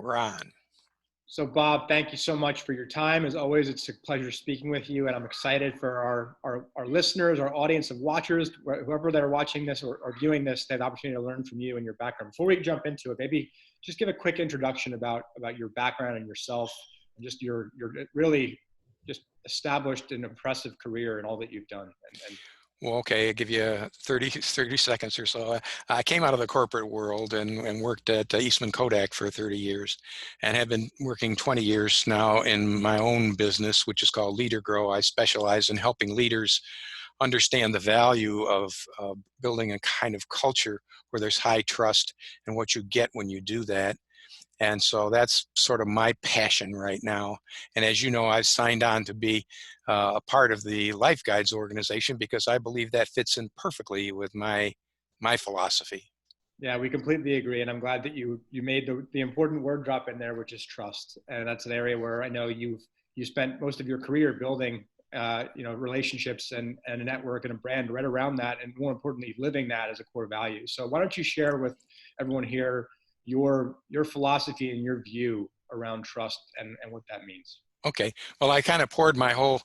we're on. So Bob, thank you so much for your time. As always, it's a pleasure speaking with you, and I'm excited for our listeners, our audience of watchers, whoever they're watching this or viewing this, they have the opportunity to learn from you and your background. Before we jump into it, maybe just give a quick introduction about your background and yourself, and just your really just established and impressive career and all that you've done. Well, okay, I'll give you 30 seconds or so. I came out of the corporate world and worked at Eastman Kodak for 30 years, and have been working 20 years now in my own business, which is called Leader Grow. I specialize in helping leaders understand the value of building a kind of culture where there's high trust and what you get when you do that. And so that's sort of my passion right now. And as you know, I've signed on to be a part of the Lifeguides organization because I believe that fits in perfectly with my philosophy. Yeah, we completely agree, and I'm glad that you made the important word drop in there, which is trust. And that's an area where I know you spent most of your career building relationships and a network and a brand right around that, and more importantly, living that as a core value. So why don't you share with everyone here your philosophy and your view around trust and what that means? Okay, well, I kind of poured my whole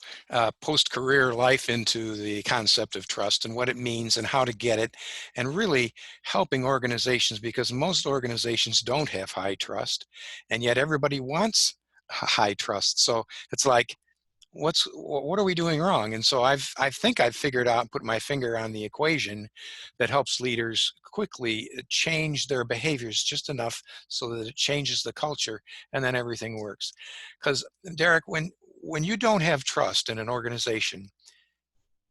post-career life into the concept of trust and what it means and how to get it, and really helping organizations, because most organizations don't have high trust, and yet everybody wants high trust. So it's like, what are we doing wrong? And so I think I've figured out, put my finger on the equation that helps leaders quickly change their behaviors just enough so that it changes the culture, and then everything works. Because Derek, when you don't have trust in an organization,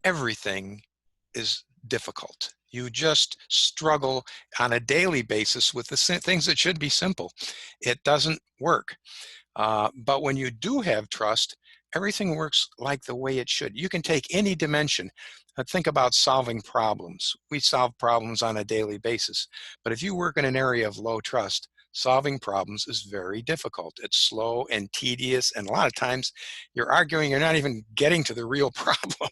everything is difficult. You just struggle on a daily basis with the things that should be simple. It doesn't work. But when you do have trust, everything works like the way it should. You can take any dimension. Think about solving problems. We solve problems on a daily basis. But if you work in an area of low trust, solving problems is very difficult. It's slow and tedious, and a lot of times you're arguing, you're not even getting to the real problem.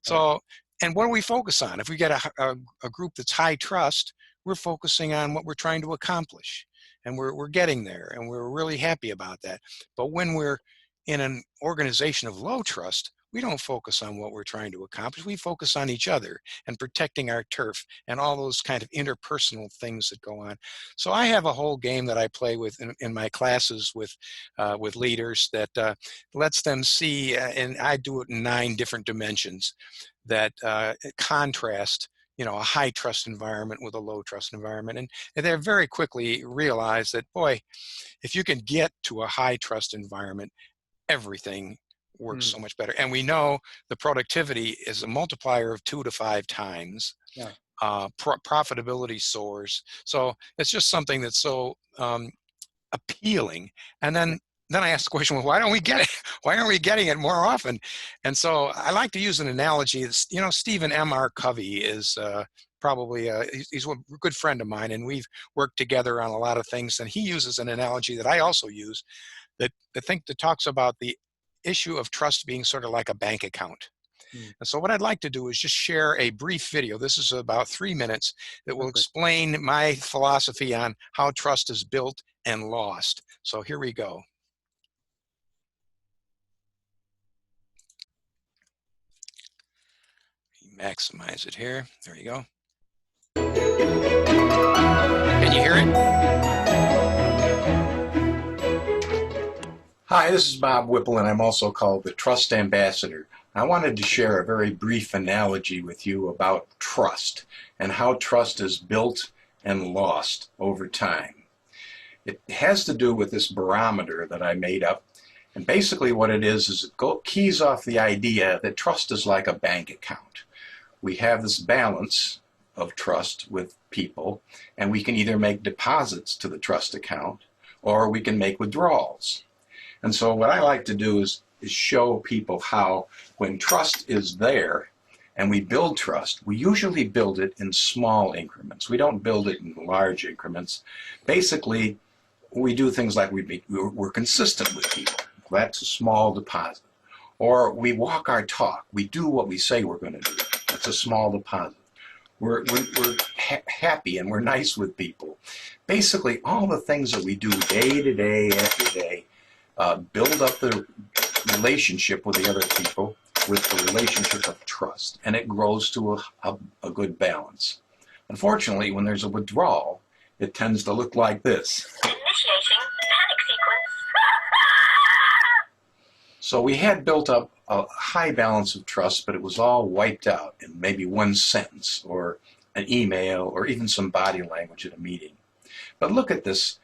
So, and what do we focus on? If we get a group that's high trust, we're focusing on what we're trying to accomplish. And we're getting there, and we're really happy about that. But when we're in an organization of low trust, we don't focus on what we're trying to accomplish. We focus on each other and protecting our turf and all those kind of interpersonal things that go on. So I have a whole game that I play with in my classes with leaders that lets them see, and I do it in 9 different dimensions that contrast a high trust environment with a low trust environment. And they very quickly realize that, boy, if you can get to a high trust environment, everything works so much better. And we know the productivity is a multiplier of 2 to 5 times. Yeah. Profitability soars. So it's just something that's so appealing. And then I ask the question, well, why don't we get it? Why aren't we getting it more often? And so I like to use an analogy. Stephen M.R. Covey is probably, he's a good friend of mine, and we've worked together on a lot of things. And he uses an analogy that I also use that talks about the issue of trust being sort of like a bank account. And so what I'd like to do is just share a brief video. This is about 3 minutes that will explain my philosophy on how trust is built and lost. So here we go. Maximize it here. There you go. Can you hear it? Hi, this is Bob Whipple, and I'm also called the Trust Ambassador. I wanted to share a very brief analogy with you about trust and how trust is built and lost over time. It has to do with this barometer that I made up. And basically what it is it keys off the idea that trust is like a bank account. We have this balance of trust with people, and we can either make deposits to the trust account or we can make withdrawals. And so what I like to do is show people how when trust is there and we build trust, we usually build it in small increments. We don't build it in large increments. Basically, we do things like we're consistent with people. That's a small deposit. Or we walk our talk. We do what we say we're going to do. That's a small deposit. We're happy and we're nice with people. Basically, all the things that we do day to day after day build up the relationship with the other people with the relationship of trust, and it grows to a good balance. Unfortunately, when there's a withdrawal, it tends to look like this. Initiating panic sequence. So we had built up a high balance of trust, but it was all wiped out in maybe one sentence or an email or even some body language at a meeting. But look at this.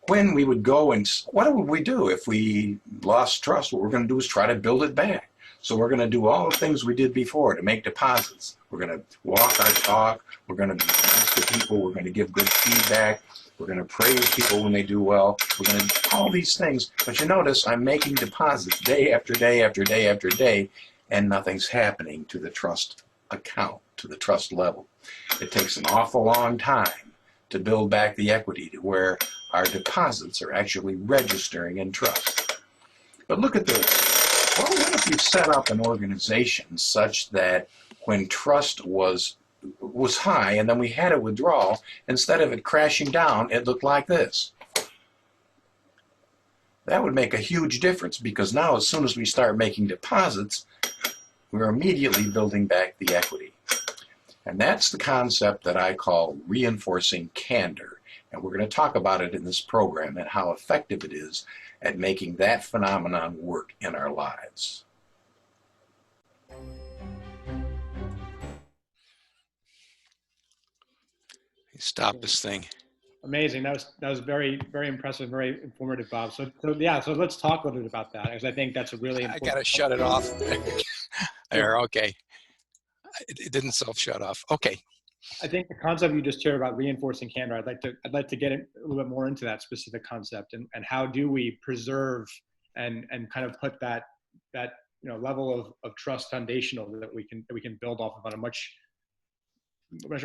When we would go and what would we do if we lost trust? What we're going to do is try to build it back. So we're going to do all the things we did before to make deposits. We're going to walk our talk. We're going to be nice to people. We're going to give good feedback. We're going to praise people when they do well. We're going to do all these things. But you notice I'm making deposits day after day after day after day, and nothing's happening to the trust account, to the trust level. It takes an awful long time to build back the equity to where our deposits are actually registering in trust. But look at this. Well, what if you set up an organization such that when trust was high and then we had a withdrawal, instead of it crashing down, it looked like this? That would make a huge difference, because now as soon as we start making deposits, we're immediately building back the equity. And that's the concept that I call reinforcing candor. And we're going to talk about it in this program and how effective it is at making that phenomenon work in our lives. Stop this thing. Amazing. That was very, very impressive, very informative, Bob. So yeah, so let's talk a little bit about that, because I think that's a really important. I got to shut it off. There, okay. It didn't self-shut off. Okay. I think the concept you just shared about reinforcing candor, I'd like to get a little bit more into that specific concept, and how do we preserve and kind of put that level of trust foundational that we can build off of on a much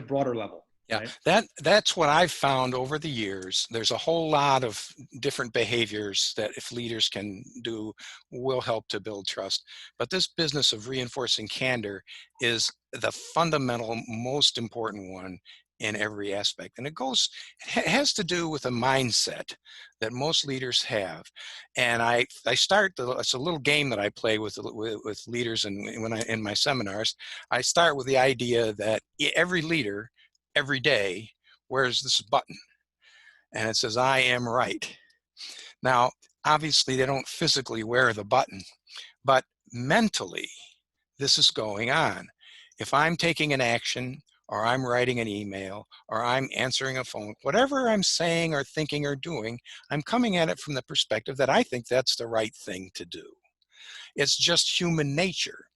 broader level. Yeah, right? that's what I've found over the years. There's a whole lot of different behaviors that if leaders can do will help to build trust. But this business of reinforcing candor is the fundamental, most important one in every aspect. And it has to do with a mindset that most leaders have. And I start, it's a little game that I play with leaders, and when in my seminars, I start with the idea that every leader every day wears this button, and it says, I am right. Now, obviously they don't physically wear the button, but mentally this is going on. If I'm taking an action, or I'm writing an email, or I'm answering a phone, whatever I'm saying or thinking or doing, I'm coming at it from the perspective that I think that's the right thing to do. It's just human nature.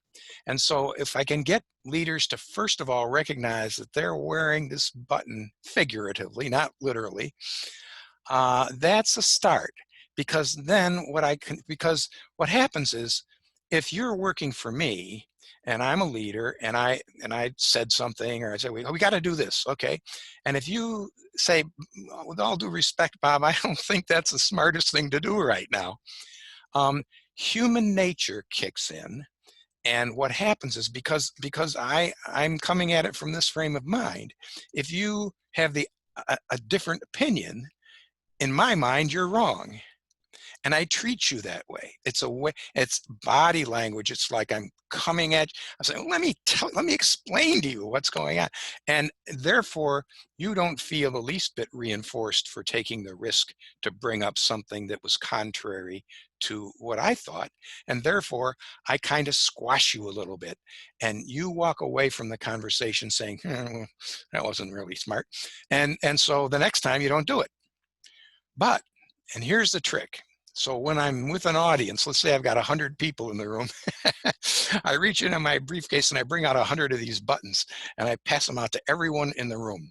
And so if I can get leaders to first of all recognize that they're wearing this button figuratively, not literally, that's a start. Because then because what happens is, if you're working for me and I'm a leader and I said something, or I say, we got to do this, okay? And if you say, with all due respect, Bob, I don't think that's the smartest thing to do right now. Human nature kicks in. And what happens is, because I'm coming at it from this frame of mind, if you have a different opinion, in my mind, you're wrong. And I treat you that way. It's a way, it's body language. It's like I'm coming at you. I'm saying, let me explain to you what's going on. And therefore, you don't feel the least bit reinforced for taking the risk to bring up something that was contrary to what I thought. And therefore, I kind of squash you a little bit. And you walk away from the conversation saying, well, that wasn't really smart. And so the next time you don't do it. But, and here's the trick. So when I'm with an audience, let's say I've got 100 people in the room, I reach into my briefcase and I bring out 100 of these buttons and I pass them out to everyone in the room.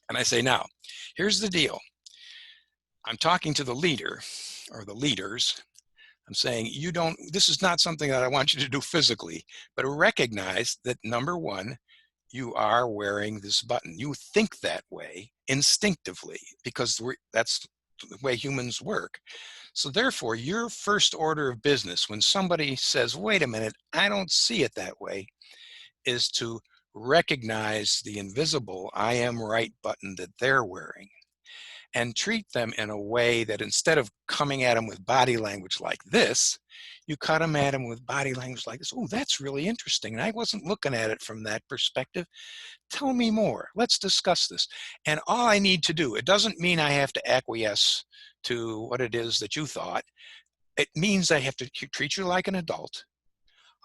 And I say, now, here's the deal. I'm talking to the leader or the leaders. I'm saying, this is not something that I want you to do physically, but recognize that, number one, you are wearing this button. You think that way instinctively, because that's the way humans work. So therefore, your first order of business when somebody says, wait a minute, I don't see it that way, is to recognize the invisible "I am right" button that they're wearing, and treat them in a way that instead of coming at them with body language like this, you cut them at them with body language like this. "Oh, that's really interesting. And I wasn't looking at it from that perspective. Tell me more. Let's discuss this." And all I need to do, it doesn't mean I have to acquiesce to what it is that you thought. It means I have to treat you like an adult.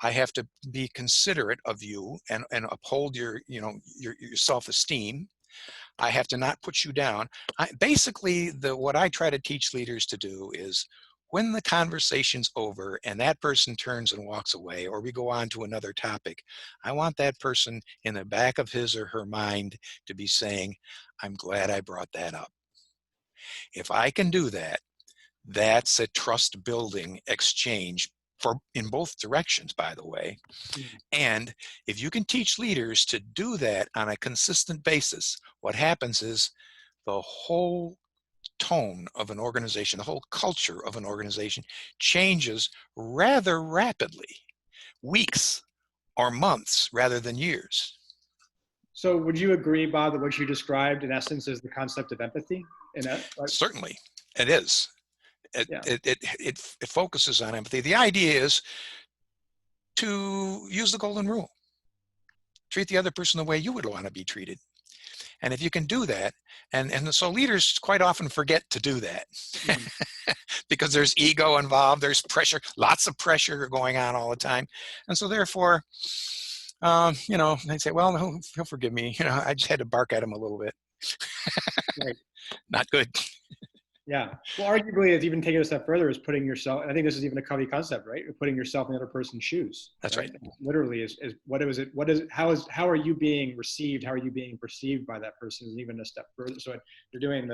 I have to be considerate of you and uphold your, your self-esteem. I have to not put you down. Basically, what I try to teach leaders to do is when the conversation's over and that person turns and walks away, or we go on to another topic, I want that person in the back of his or her mind to be saying, "I'm glad I brought that up." If I can do that, that's a trust building exchange in both directions, by the way. Mhm. And if you can teach leaders to do that on a consistent basis, what happens is the whole tone of an organization, the whole culture of an organization changes rather rapidly, weeks or months rather than years. So would you agree, Bob, that what you described in essence is the concept of empathy? In that, right? Certainly, it is. It, Yeah. it, it, it, it focuses on empathy. The idea is to use the golden rule. Treat the other person the way you would want to be treated. And if you can do that, and so leaders quite often forget to do that Mhm. because there's ego involved, there's pressure, lots of pressure going on all the time. And so therefore, they say, "Well, no, he'll forgive me. I just had to bark at him a little bit." Right. Not good. Yeah. Well, arguably, it's even taking it a step further is putting yourself, and I think this is even a Covey concept, right? Putting yourself in the other person's shoes. That's right. Literally is how are you being received? How are you being perceived by that person is even a step further. So you're doing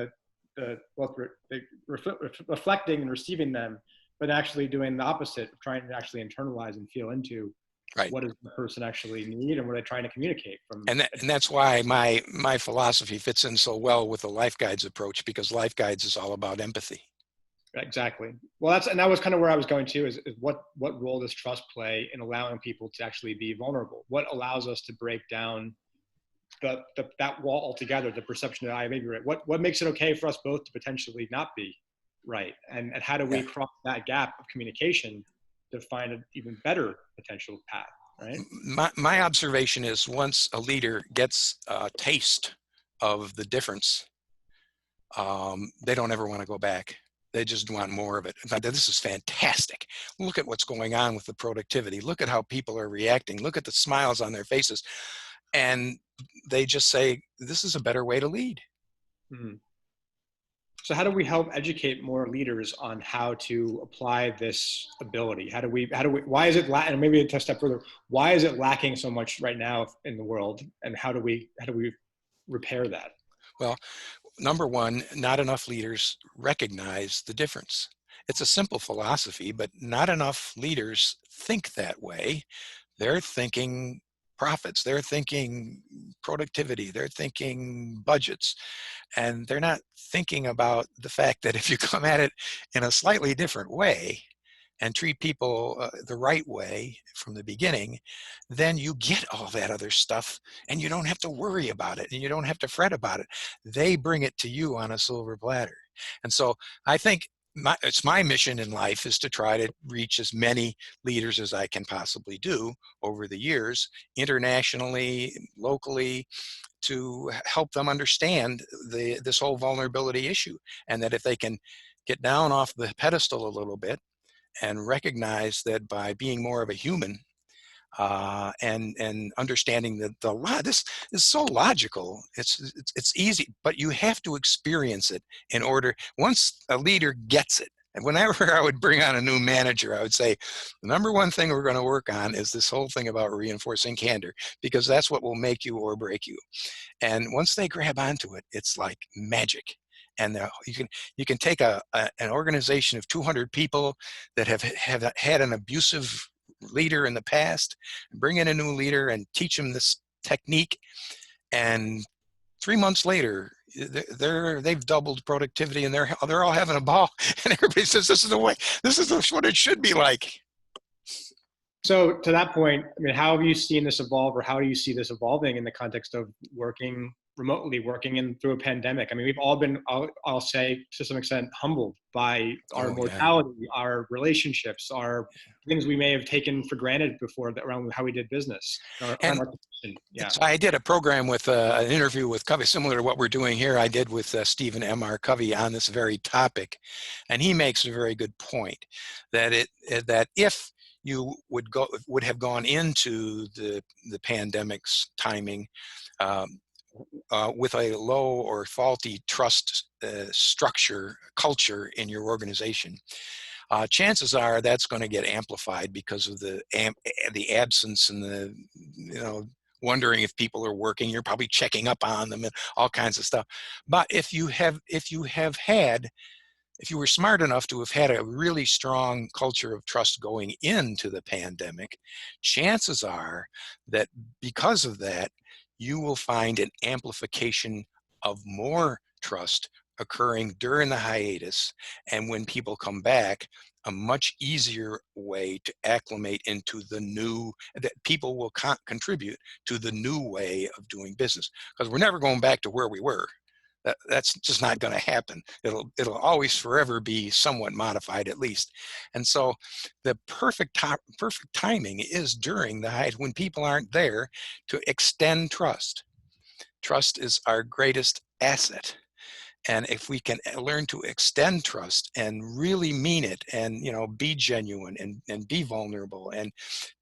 reflecting and receiving them, but actually doing the opposite, trying to actually internalize and feel into Right. what does the person actually need and what they're trying to communicate from. And that's why my philosophy fits in so well with the Lifeguides approach, because Lifeguides is all about empathy. Exactly. Well, that was kind of where I was going to is what role does trust play in allowing people to actually be vulnerable? What allows us to break down that wall altogether, the perception that I may be right? What makes it okay for us both to potentially not be right? And how do we cross that gap of communication to find an even better potential path, right? My observation is once a leader gets a taste of the difference, they don't ever want to go back. They just want more of it. In fact, this is fantastic. Look at what's going on with the productivity. Look at how people are reacting. Look at the smiles on their faces. And they just say, "This is a better way to lead." Mm-hmm. So how do we help educate more leaders on how to apply this ability? Why is it and maybe a step further, why is it lacking so much right now in the world? And how do we repair that? Well, number one, not enough leaders recognize the difference. It's a simple philosophy, but not enough leaders think that way. They're thinking profits, they're thinking productivity, they're thinking budgets, and they're not thinking about the fact that if you come at it in a slightly different way and treat people the right way from the beginning, then you get all that other stuff and you don't have to worry about it and you don't have to fret about it. They bring it to you on a silver platter. And so I think it's my mission in life is to try to reach as many leaders as I can possibly do over the years, internationally, locally, to help them understand this whole vulnerability issue, and that if they can get down off the pedestal a little bit and recognize that by being more of a human and understanding that this is so logical, it's easy, but you have to experience it in order. Once a leader gets it, and whenever I would bring on a new manager, I would say, the number one thing we're going to work on is this whole thing about reinforcing candor, because that's what will make you or break you. And once they grab onto it, it's like magic. And you can take an organization of 200 people that have had an abusive leader in the past, bring in a new leader and teach them this technique, and 3 months later they've doubled productivity and they're all having a ball, and everybody says, "This is the way, this is what it should be like." So to that point, I mean, how have you seen this evolve, or how do you see this evolving in the context of working remotely, working in through a pandemic? I mean, we've all been, I'll say to some extent, humbled by our Oh yeah. mortality, our relationships, our things we may have taken for granted before that around how we did business, around And our position. Yeah. so I did a program with an interview with Covey, similar to what we're doing here. I did with Stephen M.R. Covey on this very topic, and he makes a very good point that that if you would have gone into the pandemic's timing um, with a low or faulty trust structure culture in your organization, chances are that's going to get amplified because of the absence and the wondering if people are working. You're probably checking up on them and all kinds of stuff. But if you were smart enough to have had a really strong culture of trust going into the pandemic, chances are that because of that, you will find an amplification of more trust occurring during the hiatus, and when people come back, a much easier way to acclimate into the new, that people will contribute to the new way of doing business, because we're never going back to where we were. That's just not going to happen. It'll always forever be somewhat modified, at least. And so the perfect timing is during the height, when people aren't there, to extend trust. Trust is our greatest asset. And if we can learn to extend trust and really mean it, and be genuine and be vulnerable and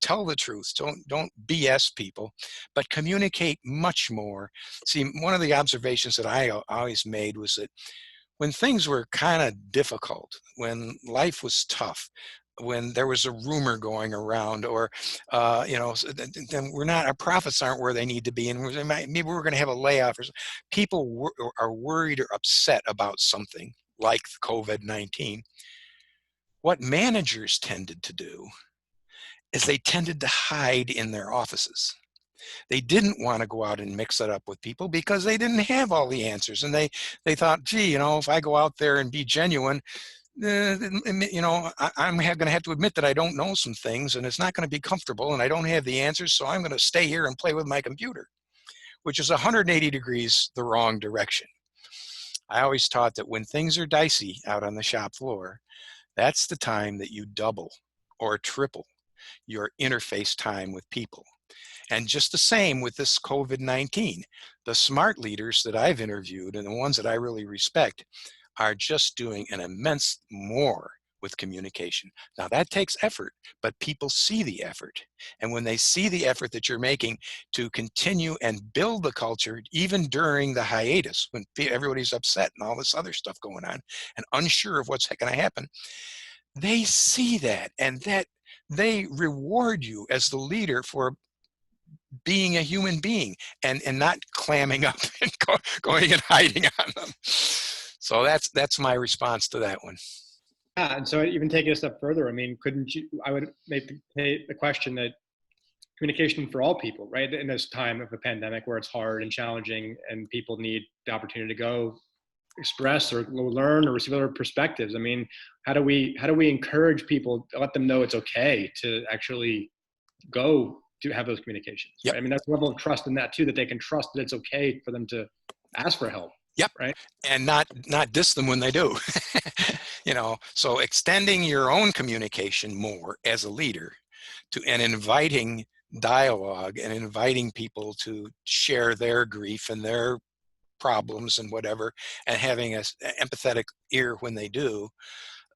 tell the truth, don't BS people, but communicate much more. See, one of the observations that I always made was that when things were kind of difficult, when life was tough, when there was a rumor going around, or then our profits aren't where they need to be, and maybe we're going to have a layoff, or people are worried or upset about something like COVID-19. What managers tended to do is they tended to hide in their offices. They didn't want to go out and mix it up with people because they didn't have all the answers, and they thought, gee, if I go out there and be genuine, I'm going to have to admit that I don't know some things, and it's not going to be comfortable, and I don't have the answers, so I'm going to stay here and play with my computer, which is 180 degrees the wrong direction. I always taught that when things are dicey out on the shop floor, that's the time that you double or triple your interface time with people. And just the same with this COVID-19, the smart leaders that I've interviewed and the ones that I really respect are just doing an immense more with communication. Now that takes effort, but people see the effort. And when they see the effort that you're making to continue and build the culture, even during the hiatus, when everybody's upset and all this other stuff going on and unsure of what's going to happen, they see that, and that they reward you as the leader for being a human being and not clamming up and going and hiding on them. So that's my response to that one. Yeah, and so even taking a step further, I mean, I would make the question that communication for all people, right? In this time of a pandemic where it's hard and challenging and people need the opportunity to go express or learn or receive other perspectives. I mean, how do we encourage people, let them know it's okay to actually go to have those communications? Yep. Right? I mean, that's a level of trust in that too, that they can trust that it's okay for them to ask for help. Yep. Right. And not diss them when they do. So extending your own communication more as a leader and inviting dialogue and inviting people to share their grief and their problems and whatever, and having an empathetic ear when they do.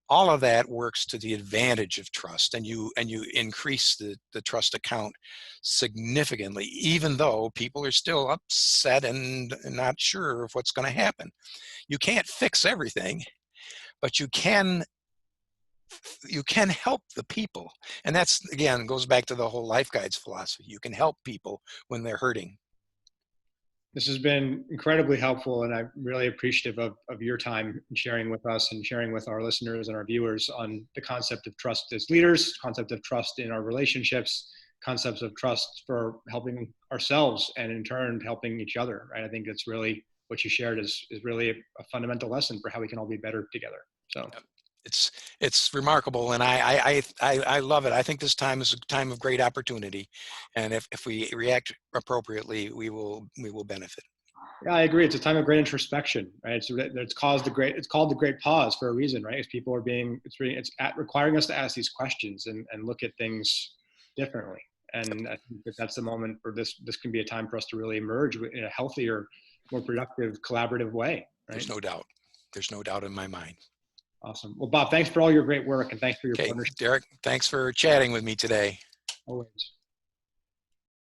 All of that works to the advantage of trust, and you increase the trust account significantly, even though people are still upset and not sure of what's going to happen. You can't fix everything, but you can help the people. And that's, again, goes back to the whole Lifeguides philosophy. You can help people when they're hurting. This has been incredibly helpful, and I'm really appreciative of your time sharing with us and sharing with our listeners and our viewers on the concept of trust as leaders, concept of trust in our relationships, concepts of trust for helping ourselves and in turn helping each other, right? I think that's really what you shared is really a fundamental lesson for how we can all be better together. So it's remarkable, and I love it. I think this time is a time of great opportunity, and if we react appropriately, we will benefit. Yeah, I agree. It's a time of great introspection, right? It's called the great pause for a reason, right? As people are requiring us to ask these questions and look at things differently. And I think that's the moment where this can be a time for us to really emerge in a healthier, more productive, collaborative way, right? There's no doubt. There's no doubt in my mind. Awesome. Well, Bob, thanks for all your great work and thanks for your Okay, partnership. Derek, thanks for chatting with me today. Always.